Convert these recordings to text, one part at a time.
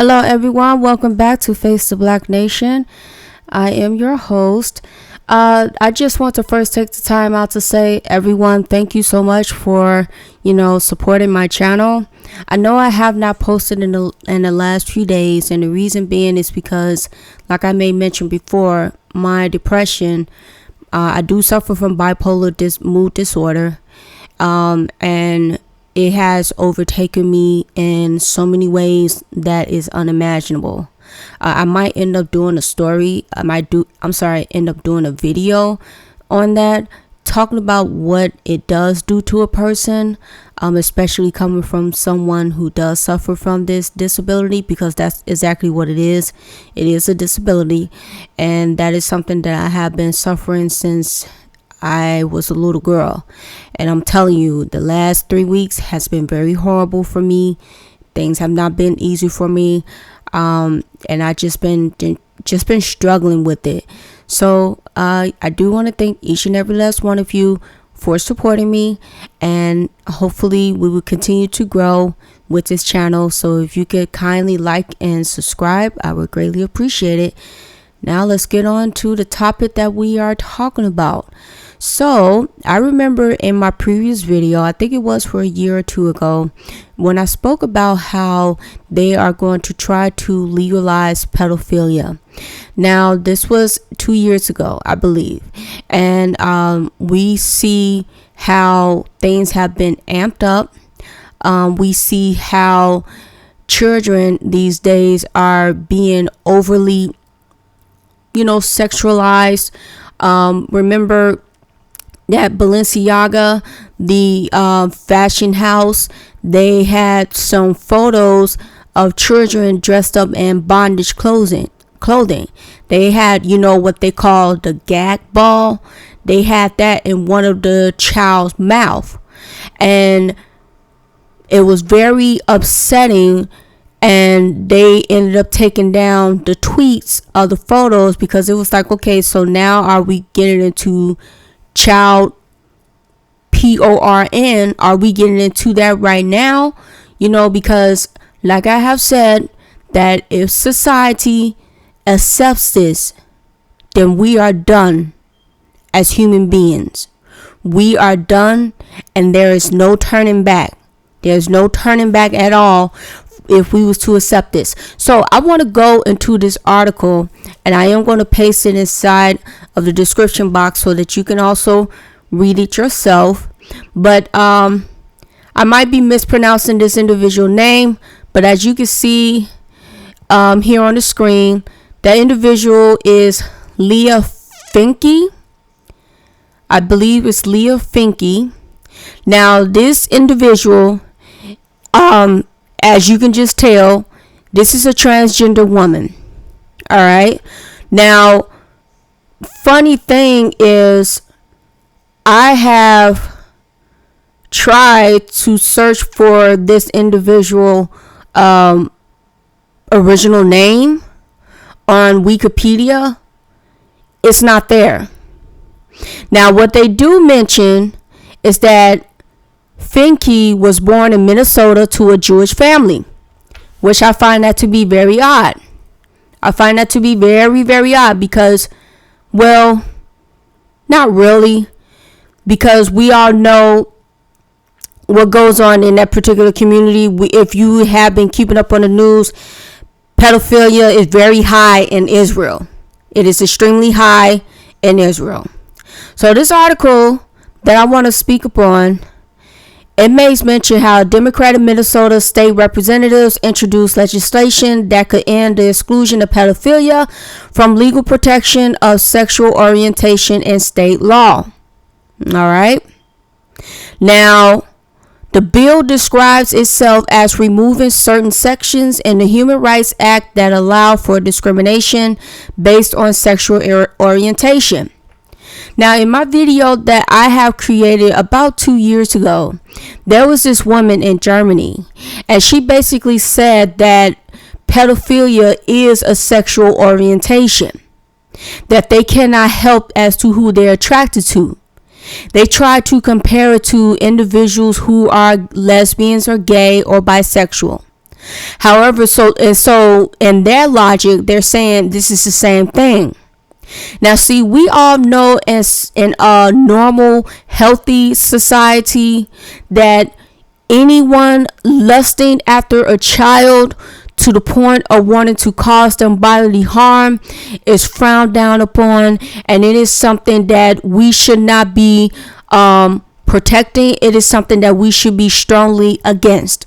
Hello everyone, welcome back to Face the Black Nation. I am your host. I just want to first take the time out to say, everyone, thank you so much for, supporting my channel. I know I have not posted in the last few days, and the reason being is because, like I may mention before, my depression, I do suffer from bipolar mood disorder, and it has overtaken me in so many ways that is unimaginable. I might end up doing a story. End up doing a video on that, talking about what it does do to a person, especially coming from someone who does suffer from this disability, because that's exactly what it is. It is a disability, and that is something that I have been suffering since I was a little girl. And I'm telling you, the last 3 weeks has been very horrible for me. Things have not been easy for me. And I just been struggling with it. So I do want to thank each and every last one of you for supporting me, and hopefully we will continue to grow with this channel. So if you could kindly like and subscribe, I would greatly appreciate it. Now let's get on to the topic that we are talking about. So I remember in my previous video, I think it was for a year or two ago, when I spoke about how they are going to try to legalize pedophilia. Now this was 2 years ago, I believe, and we see how things have been amped up. We see how children these days are being overly sexualized. Remember that Balenciaga, the fashion house, they had some photos of children dressed up in bondage clothing. They had, what they call the gag ball. They had that in one of the child's mouth, and it was very upsetting. And they ended up taking down the tweets of the photos, because it was like, okay, so now are we getting into child porn? Are we getting into that right now? Because like I have said, that if society accepts this, then we are done as human beings. We are done, and there is no turning back. There's no turning back at all if we was to accept this. So I want to go into this article, and I am going to paste it inside of the description box so that you can also read it yourself. But I might be mispronouncing this individual name, but as you can see here on the screen, that individual is Leah Finke. I believe it's Leah Finke. Now this individual, as you can just tell, this is a transgender woman. All right. Now, funny thing is, I have tried to search for this individual original name on Wikipedia. It's not there. Now, what they do mention is that Finke was born in Minnesota to a Jewish family, which I find that to be very odd. I find that to be very, very odd because, well, not really, because we all know what goes on in that particular community. If you have been keeping up on the news, pedophilia is very high in Israel. It is extremely high in Israel. So this article that I want to speak upon, it makes mention how Democratic Minnesota state representatives introduced legislation that could end the exclusion of pedophilia from legal protection of sexual orientation in state law. All right. Now, the bill describes itself as removing certain sections in the Human Rights Act that allow for discrimination based on sexual orientation. Now, in my video that I have created about 2 years ago, there was this woman in Germany, and she basically said that pedophilia is a sexual orientation, that they cannot help as to who they're attracted to. They try to compare it to individuals who are lesbians or gay or bisexual. However, so in their logic, they're saying this is the same thing. Now, see, we all know as in a normal, healthy society that anyone lusting after a child to the point of wanting to cause them bodily harm is frowned down upon, and it is something that we should not be protecting. It is something that we should be strongly against.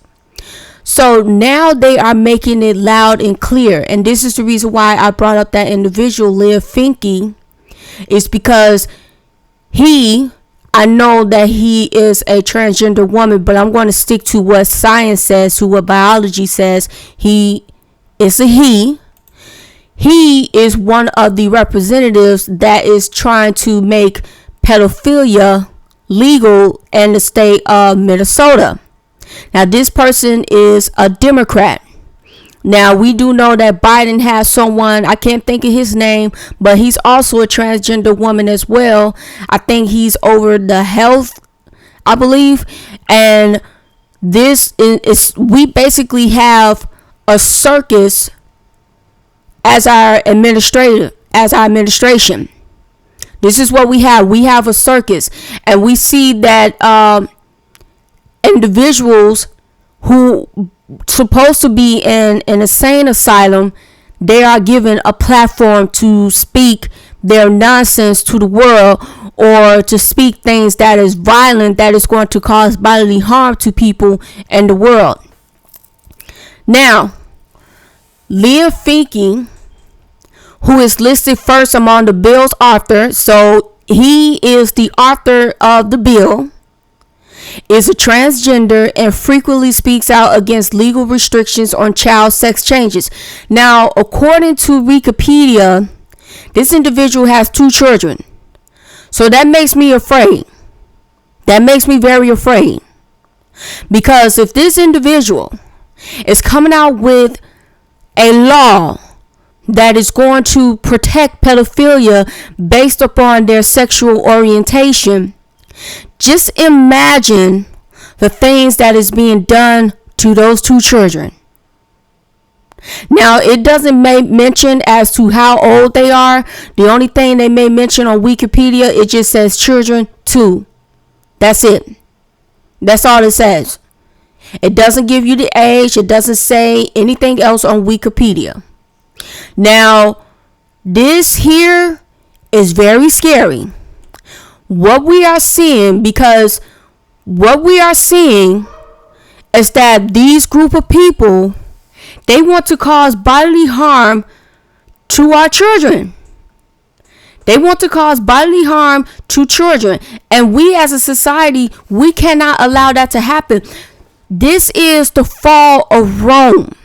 So now they are making it loud and clear, and this is the reason why I brought up that individual, Liv Finke, is because I know that he is a transgender woman, but I'm going to stick to what science says, to what biology says. He is a he. He is one of the representatives that is trying to make pedophilia legal in the state of Minnesota. Now, this person is a Democrat. Now, we do know that Biden has someone, I can't think of his name, but he's also a transgender woman as well. I think he's over the health, I believe. And this is we basically have a circus as our administration. This is what we have. We have a circus, and we see that individuals who supposed to be in an insane asylum, they are given a platform to speak their nonsense to the world, or to speak things that is violent, that is going to cause bodily harm to people in the world. Now, Liv Finke, who is listed first among the bill's author, so he is the author of the bill, is a transgender and frequently speaks out against legal restrictions on child sex changes. Now, according to Wikipedia, this individual has 2 children. So that makes me afraid. That makes me very afraid. Because if this individual is coming out with a law that is going to protect pedophilia based upon their sexual orientation, just imagine the things that is being done to those 2 children. Now, it doesn't mention as to how old they are. The only thing they may mention on Wikipedia, it just says children 2. That's it. That's all it says. It doesn't give you the age. It doesn't say anything else on Wikipedia. Now, this here is very scary. What we are seeing, because what we are seeing is that these group of people, they want to cause bodily harm to our children. They want to cause bodily harm to children. And we as a society, we cannot allow that to happen. This is the fall of Rome.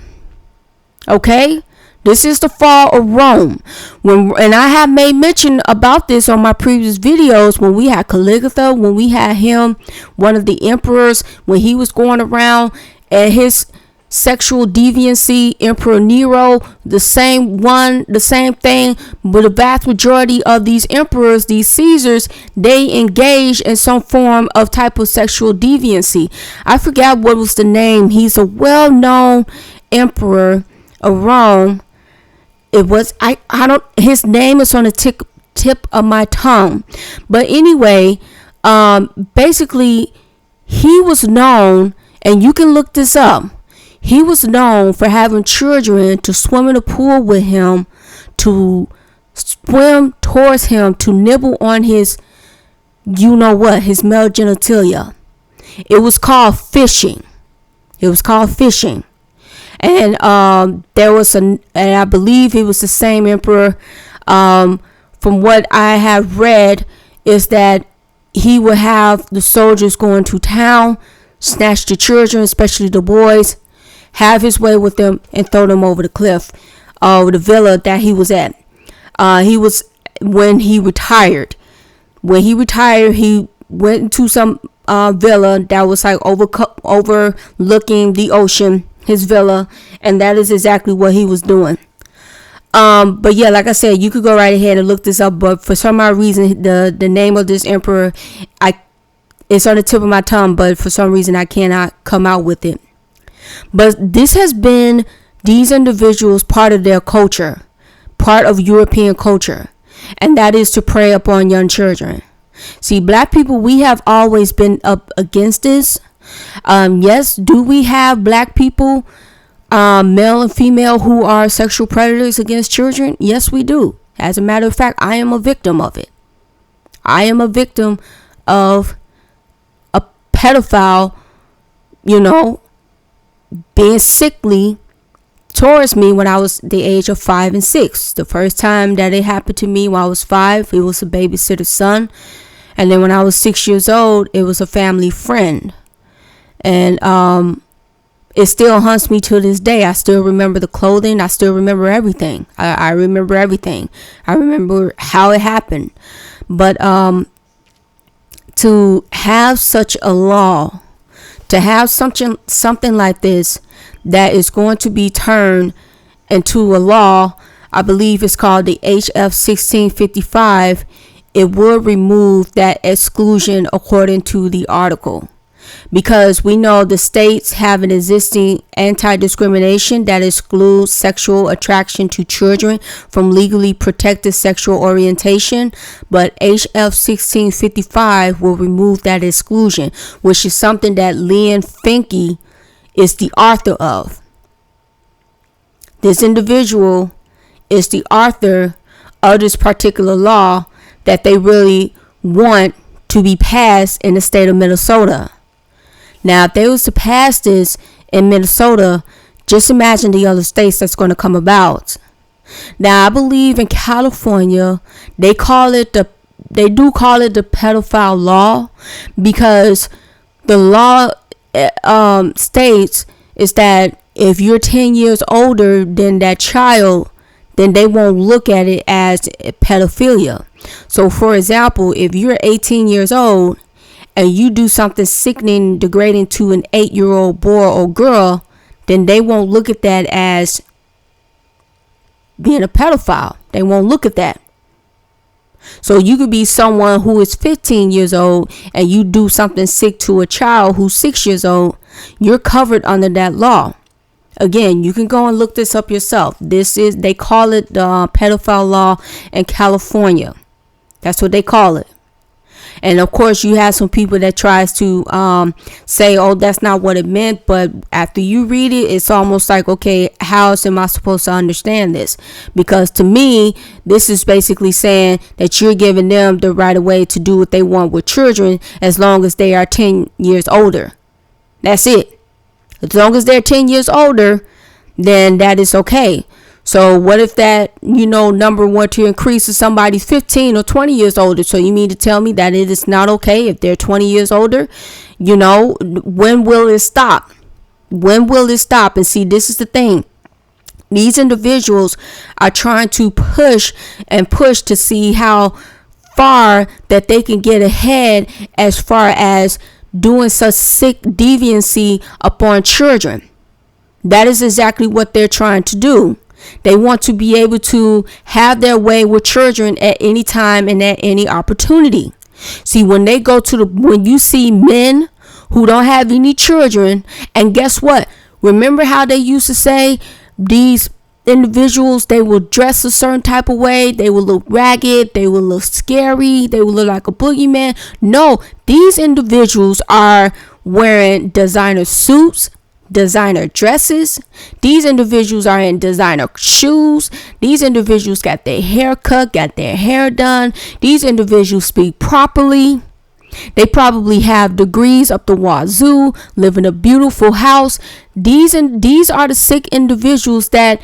Okay? This is the fall of Rome. And I have made mention about this on my previous videos, when we had Caligula, when we had him, one of the emperors, when he was going around and his sexual deviancy, Emperor Nero, the same thing. But the vast majority of these emperors, these Caesars, they engage in some form of type of sexual deviancy. I forgot what was the name. He's a well-known emperor of Rome. It was I don't his name is on the tip of my tongue. But anyway, basically he was known, and you can look this up. He was known for having children to swim in the pool with him, to swim towards him, to nibble on his his male genitalia. It was called fishing. And there was and I believe he was the same emperor. From what I have read, is that he would have the soldiers going to town, snatch the children, especially the boys, have his way with them, and throw them over the cliff, the villa that he was at. When he retired, he went into some villa that was like overlooking the ocean, his villa, and that is exactly what he was doing. But yeah, like I said, you could go right ahead and look this up, but for some odd reason, the name of this emperor, it's on the tip of my tongue, but for some reason I cannot come out with it. But this has been these individuals part of their culture, part of European culture, and that is to prey upon young children. See, black people, we have always been up against this. Yes, do we have black people, male and female, who are sexual predators against children? Yes, we do. As a matter of fact, I am a victim of it. I am a victim of a pedophile, being sickly towards me when I was the age of 5 and 6. The first time that it happened to me when I was 5, it was a babysitter's son. And then when I was 6 years old, it was a family friend. And it still haunts me to this day. I still remember the clothing. I still remember everything. I remember everything. I remember how it happened. But to have such a law, to have something like this that is going to be turned into a law, I believe it's called the HF 1655, it will remove that exclusion according to the article. Because we know the states have an existing anti-discrimination that excludes sexual attraction to children from legally protected sexual orientation, but HF 1655 will remove that exclusion, which is something that Leon Finke is the author of. This individual is the author of this particular law that they really want to be passed in the state of Minnesota. Now, if they was to pass this in Minnesota, just imagine the other states that's going to come about. Now, I believe in California, they do call it the pedophile law, because the law states is that if you're 10 years older than that child, then they won't look at it as pedophilia. So, for example, if you're 18 years old and you do something sickening, degrading to an 8-year-old boy or girl, then they won't look at that as being a pedophile. They won't look at that. So you could be someone who is 15 years old and you do something sick to a child who's 6 years old, you're covered under that law. Again, you can go and look this up yourself. They call it the pedophile law in California. That's what they call it. And of course, you have some people that tries to say, oh, that's not what it meant. But after you read it, it's almost like, okay, how else am I supposed to understand this? Because to me, this is basically saying that you're giving them the right of way to do what they want with children as long as they are 10 years older. That's it. As long as they're 10 years older, then that is okay. So what if that, number were to increase to somebody 15 or 20 years older? So you mean to tell me that it is not okay if they're 20 years older? When will it stop? When will it stop? And see, this is the thing. These individuals are trying to push to see how far that they can get ahead as far as doing such sick deviancy upon children. That is exactly what they're trying to do. They want to be able to have their way with children at any time and at any opportunity. See, when you see men who don't have any children, and guess what? Remember how they used to say these individuals, they will dress a certain type of way, they will look ragged, they will look scary, they will look like a boogeyman. No, these individuals are wearing designer suits, designer dresses. These individuals are in designer shoes. These individuals got their hair cut, got their hair done. These individuals speak properly. They probably have degrees up the wazoo, live in a beautiful house. These are the sick individuals that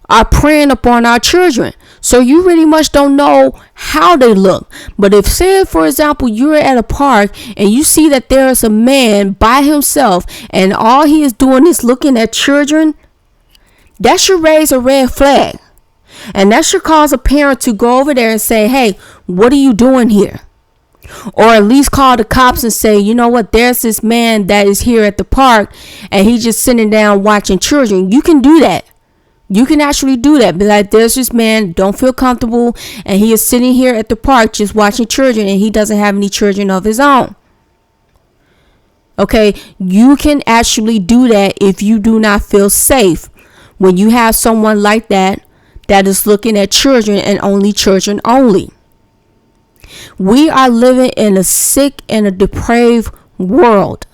are preying upon our children. So you really much don't know how they look. But if, say, for example, you're at a park and you see that there is a man by himself and all he is doing is looking at children, that should raise a red flag. And that should cause a parent to go over there and say, hey, what are you doing here? Or at least call the cops and say, you know what, there's this man that is here at the park and he's just sitting down watching children. You can do that. You can actually do that. Be like, there's this man, don't feel comfortable, and he is sitting here at the park just watching children, and he doesn't have any children of his own. Okay, you can actually do that if you do not feel safe. When you have someone like that is looking at children and only children only. We are living in a sick and a depraved world.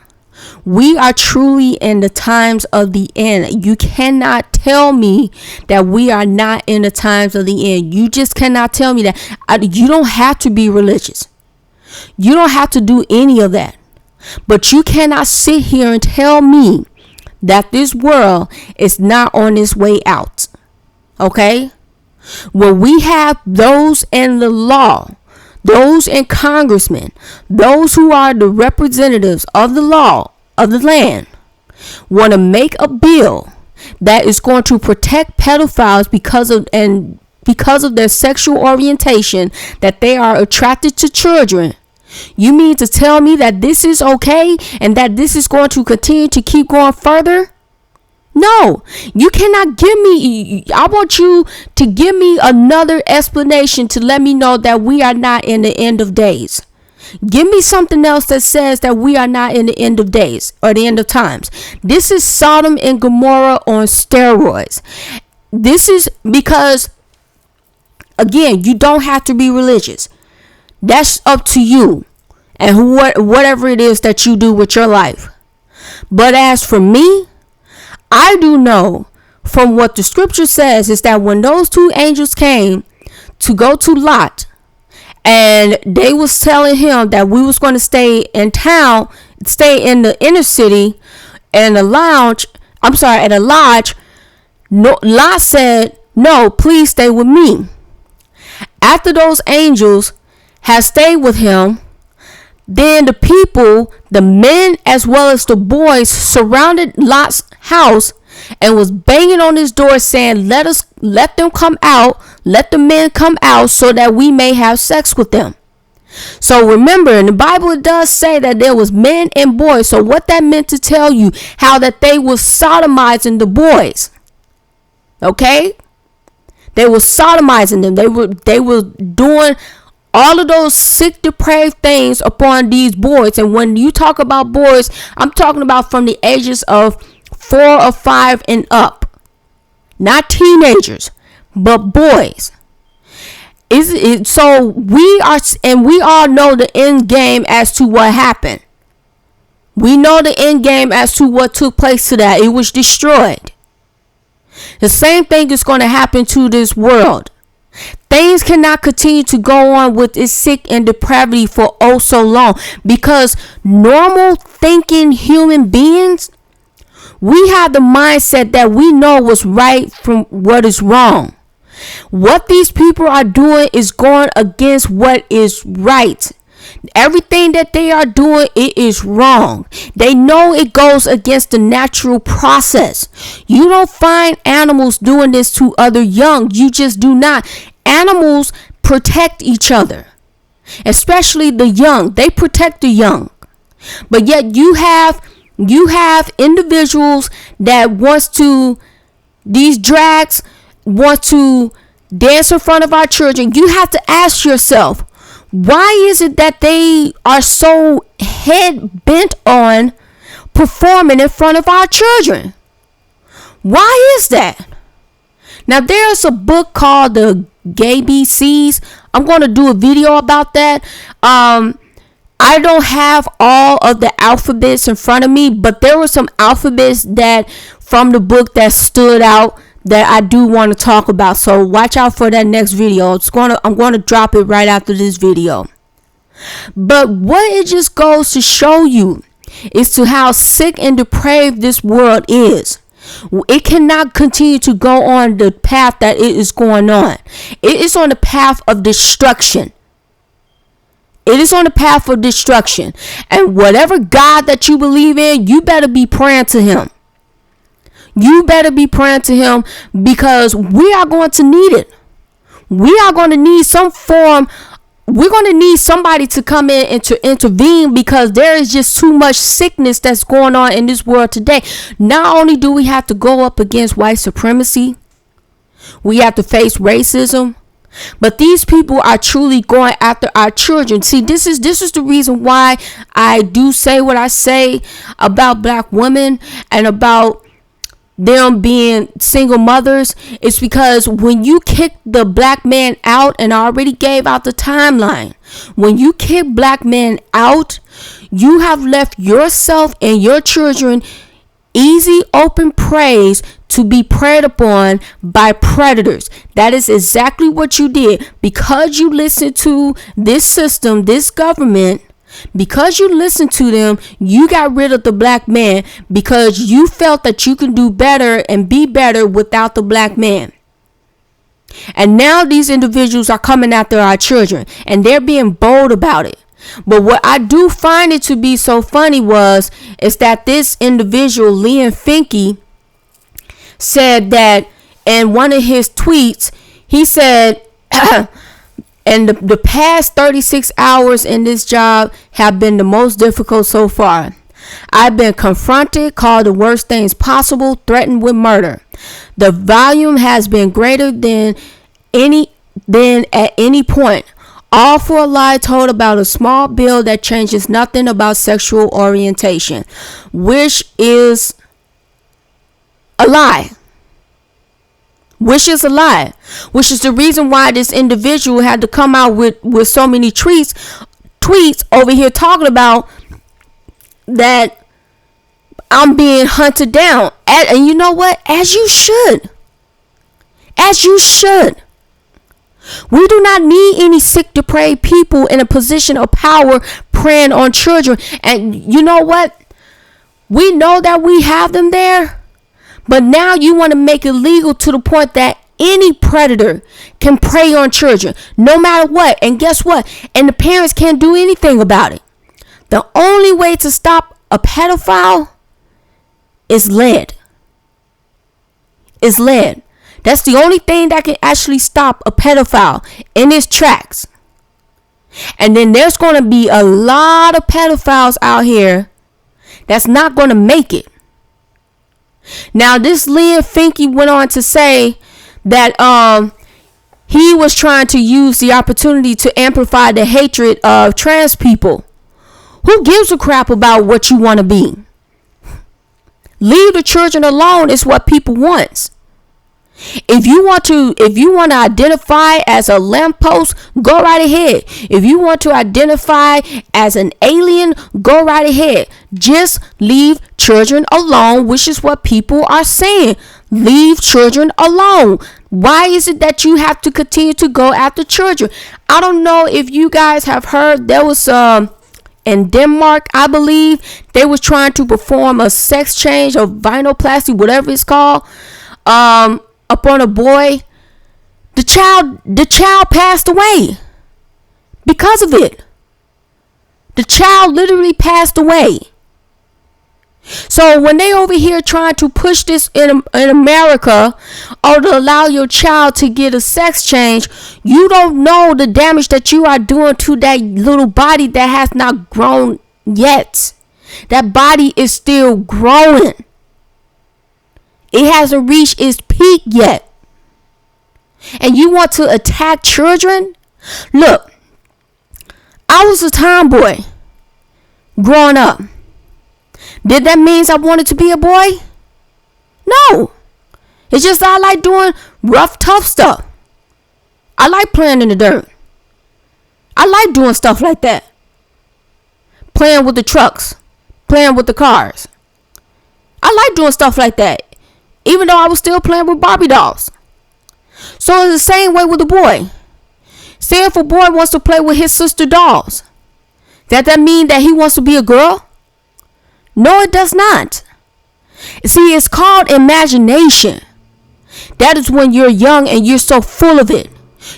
We are truly in the times of the end. You cannot tell me that we are not in the times of the end. You just cannot tell me that. You don't have to be religious. You don't have to do any of that. But you cannot sit here and tell me that this world is not on its way out. Okay? When we have those in the law, those in congressmen, those who are the representatives of the law of the land, want to make a bill that is going to protect pedophiles because of their sexual orientation, that they are attracted to children. You mean to tell me that this is okay and that this is going to continue to keep going further? No, you cannot give me. I want you to give me another explanation to let me know that we are not in the end of days. Give me something else that says that we are not in the end of days or the end of times. This is Sodom and Gomorrah on steroids. This is because, again, you don't have to be religious. That's up to you and whatever it is that you do with your life. But as for me, I do know from what the scripture says is that when those two angels came to go to Lot, and they was telling him that we was going to stay in town, stay in the inner city, and at a lodge. No, Lot said, no, please stay with me. After those angels had stayed with him, then the people, the men as well as the boys, surrounded Lot's house and was banging on his door saying, let them come out, let the men come out so that we may have sex with them. So remember, in the Bible it does say that there was men and boys. So what that meant to tell you, how that they were sodomizing the boys. Okay? They were sodomizing them. They were doing all of those sick, depraved things upon these boys. And when you talk about boys, I'm talking about from the ages of 4 or 5 and up. Not teenagers, but boys. So we all know the end game as to what happened. We know the end game as to what took place to that. It was destroyed. The same thing is going to happen to this world. Things cannot continue to go on with its sick and depravity for oh so long, because normal thinking human beings, we have the mindset that we know what's right from what is wrong. What these people are doing is going against what is right. Everything that they are doing, it is wrong. They know it goes against the natural process. You don't find animals doing this to other young. You just do not. Animals protect each other, especially the young. They protect the young. But yet you have individuals that these drags want to dance in front of our children. You have to ask yourself, why is it that they are so head bent on performing in front of our children? Why is that? Now, there's a book called The Gay BCs. I'm going to do a video about that. I don't have all of the alphabets in front of me, but there were some alphabets that from the book that stood out that I do want to talk about. So watch out for that next video. I'm going to drop it right after this video. But what it just goes to show you is to how sick and depraved this world is. It cannot continue to go on the path that it is going on. It is on the path of destruction. It is on the path of destruction. And whatever God that you believe in, you better be praying to him. You better be praying to him, because we are going to need it. We are going to need some form. We're going to need somebody to come in and to intervene, because there is just too much sickness that's going on in this world today. Not only do we have to go up against white supremacy, we have to face racism. But these people are truly going after our children. See, this is the reason why I do say what I say about black women and about them being single mothers. It's because when you kick the black man out, and I already gave out the timeline, when you kick black men out, you have left yourself and your children easy open praise to be preyed upon by predators. That is exactly what you did. Because you listened to this system, this government, because you listened to them, you got rid of the black man because you felt that you can do better and be better without the black man. And now these individuals are coming after our children, and they're being bold about it. But what I do find it to be so funny is that this individual, Liam Finke, said that in one of his tweets, he said, and the past 36 hours in this job have been the most difficult so far. I've been confronted, called the worst things possible, threatened with murder. The volume has been greater than at any point. All for a lie told about a small bill that changes nothing about sexual orientation, which is a lie. Which is a lie. Which is the reason why this individual had to come out with so many tweets over here talking about that I'm being hunted down. And you know what? As you should. As you should. We do not need any sick, depraved people in a position of power preying on children. And you know what? We know that we have them there. But now you want to make it legal to the point that any predator can prey on children, no matter what. And guess what? And the parents can't do anything about it. The only way to stop a pedophile is lead. Is lead. That's the only thing that can actually stop a pedophile in his tracks. And then there's going to be a lot of pedophiles out here that's not going to make it. Now, this Liam Finke went on to say that he was trying to use the opportunity to amplify the hatred of trans people. Who gives a crap about what you want to be? Leave the children alone is what people want. If you want to identify as a lamppost, go right ahead. If you want to identify as an alien, go right ahead. Just leave children alone, which is what people are saying. Leave children alone. Why is it that you have to continue to go after children? I don't know if you guys have heard, there was in Denmark, I believe, they was trying to perform a sex change or vinoplasty, whatever it's called, upon a boy. The child passed away because of it. The child literally passed away. So when they over here trying to push this in America, or to allow your child to get a sex change, you don't know the damage that you are doing to that little body that has not grown yet. That body is still growing. It hasn't reached its peak yet. And you want to attack children? Look, I was a tomboy growing up. Did that mean I wanted to be a boy? No. It's just I like doing rough, tough stuff. I like playing in the dirt. I like doing stuff like that. Playing with the trucks. Playing with the cars. I like doing stuff like that. Even though I was still playing with Barbie dolls. So it's the same way with a boy. Say if a boy wants to play with his sister dolls, does that mean that he wants to be a girl? No, it does not. See, it's called imagination. That is when you're young and you're so full of it.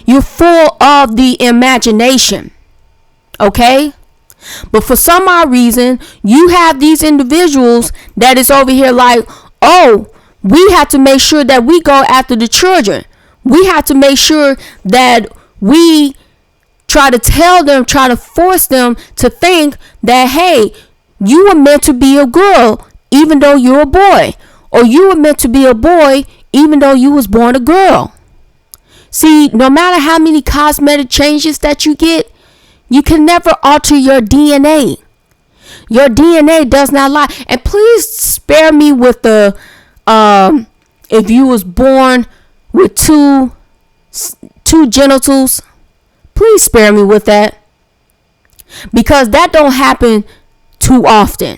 You're full of the imagination. Okay? But for some odd reason, you have these individuals that is over here like, oh, we have to make sure that we go after the children. We have to make sure that we try to force them to think that, hey, you were meant to be a girl even though you're a boy. Or you were meant to be a boy even though you was born a girl. See, no matter how many cosmetic changes that you get, you can never alter your DNA. Your DNA does not lie. And please spare me with the if you was born with two genitals, please spare me with that, because that don't happen too often.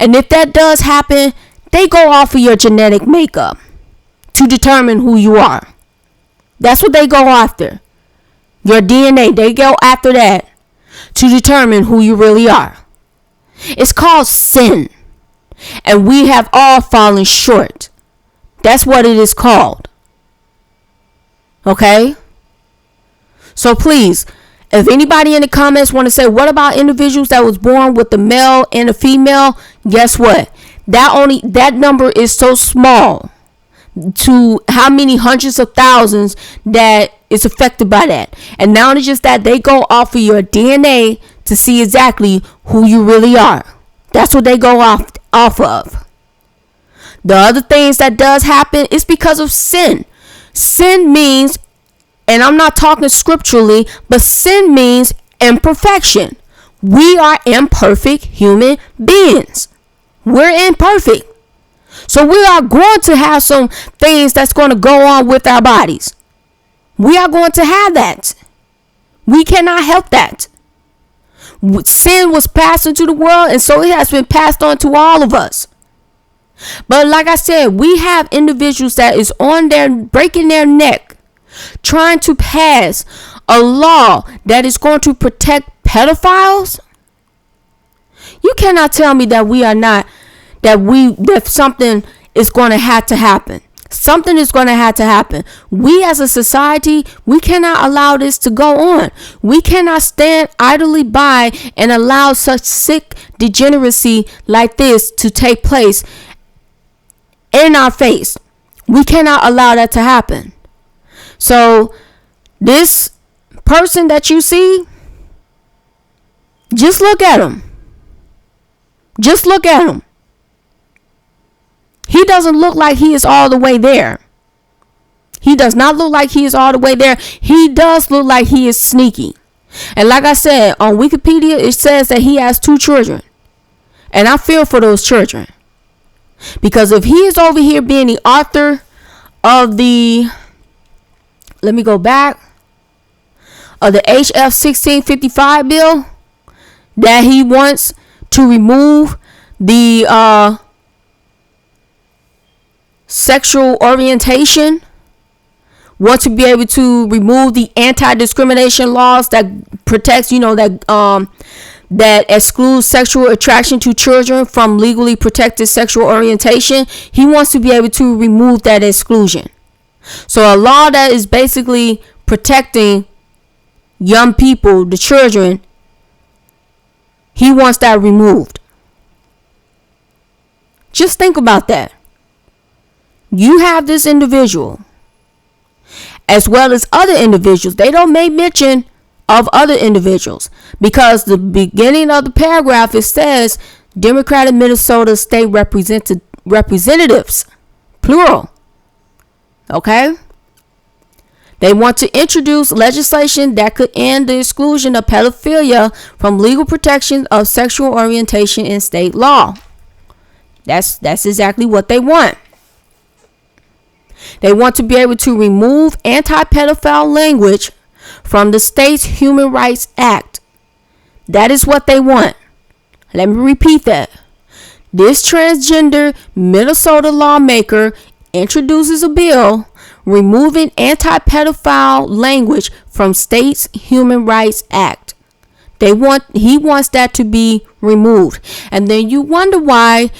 And if that does happen, they go off of your genetic makeup to determine who you are. That's what they go after. Your DNA, they go after that to determine who you really are. It's called sin. And we have all fallen short. That's what it is called. Okay? So please, if anybody in the comments want to say, what about individuals that was born with the male and the female? Guess what? That number is so small to how many hundreds of thousands that is affected by that. And not only just that, they go off of your DNA to see exactly who you really are. That's what they go off of. The other things that does happen is because of sin. Sin means, and I'm not talking scripturally, but sin means imperfection. We are imperfect human beings. We're imperfect. So we are going to have some things that's going to go on with our bodies. We are going to have that. We cannot help that. Sin was passed into the world, and so it has been passed on to all of us. But like I said, we have individuals that is on there breaking their neck, trying to pass a law that is going to protect pedophiles. You cannot tell me that we are not, that something is going to have to happen. Something is going to have to happen. We as a society, we cannot allow this to go on. We cannot stand idly by and allow such sick degeneracy like this to take place in our face. We cannot allow that to happen. So this person that you see, just look at him. Just look at him. He doesn't look like he is all the way there. He does not look like he is all the way there. He does look like he is sneaky. And like I said, on Wikipedia, it says that he has 2 children. And I feel for those children. Because if he is over here being the author of the, let me go back, of the HF 1655 bill, that he wants to remove the sexual orientation, want to be able to remove the anti-discrimination laws that protects, that excludes sexual attraction to children from legally protected sexual orientation. He wants to be able to remove that exclusion. So a law that is basically protecting young people, the children, he wants that removed. Just think about that. You have this individual, as well as other individuals. They don't make mention of other individuals, because the beginning of the paragraph, it says Democratic Minnesota state representatives, plural. Okay? They want to introduce legislation that could end the exclusion of pedophilia from legal protection of sexual orientation in state law. That's exactly what they want. They want to be able to remove anti-pedophile language from the state's Human Rights Act. That is what they want. Let me repeat that. This transgender Minnesota lawmaker introduces a bill removing anti-pedophile language from state's Human Rights Act. He wants that to be removed. And then you wonder why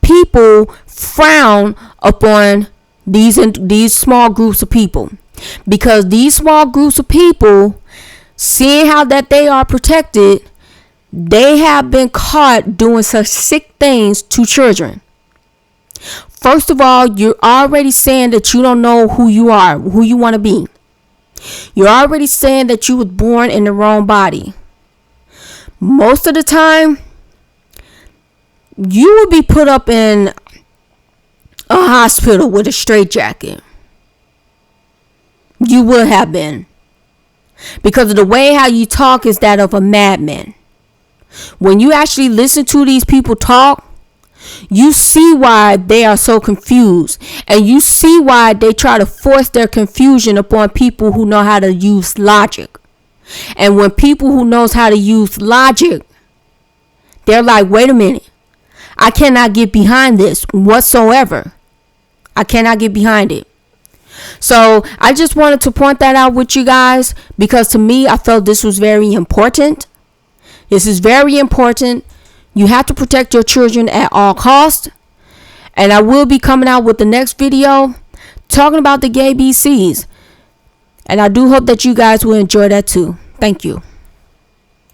people frown upon these small groups of people, because these small groups of people, seeing how that they are protected, they have been caught doing such sick things to children. First of all, you're already saying that you don't know who you are, who you want to be. You're already saying that you was born in the wrong body. Most of the time, you will be put up in a hospital with a straitjacket. you would have been. Because of the way how you talk is that of a madman. When you actually listen to these people talk, you see why they are so confused. And you see why they try to force their confusion upon people who know how to use logic. And when people who knows how to use logic, they're like, wait a minute. I cannot get behind this whatsoever. I cannot get behind it. So I just wanted to point that out with you guys, because to me, I felt this was very important. This is very important. You have to protect your children at all costs. And I will be coming out with the next video talking about the gay BCs. And I do hope that you guys will enjoy that too. Thank you.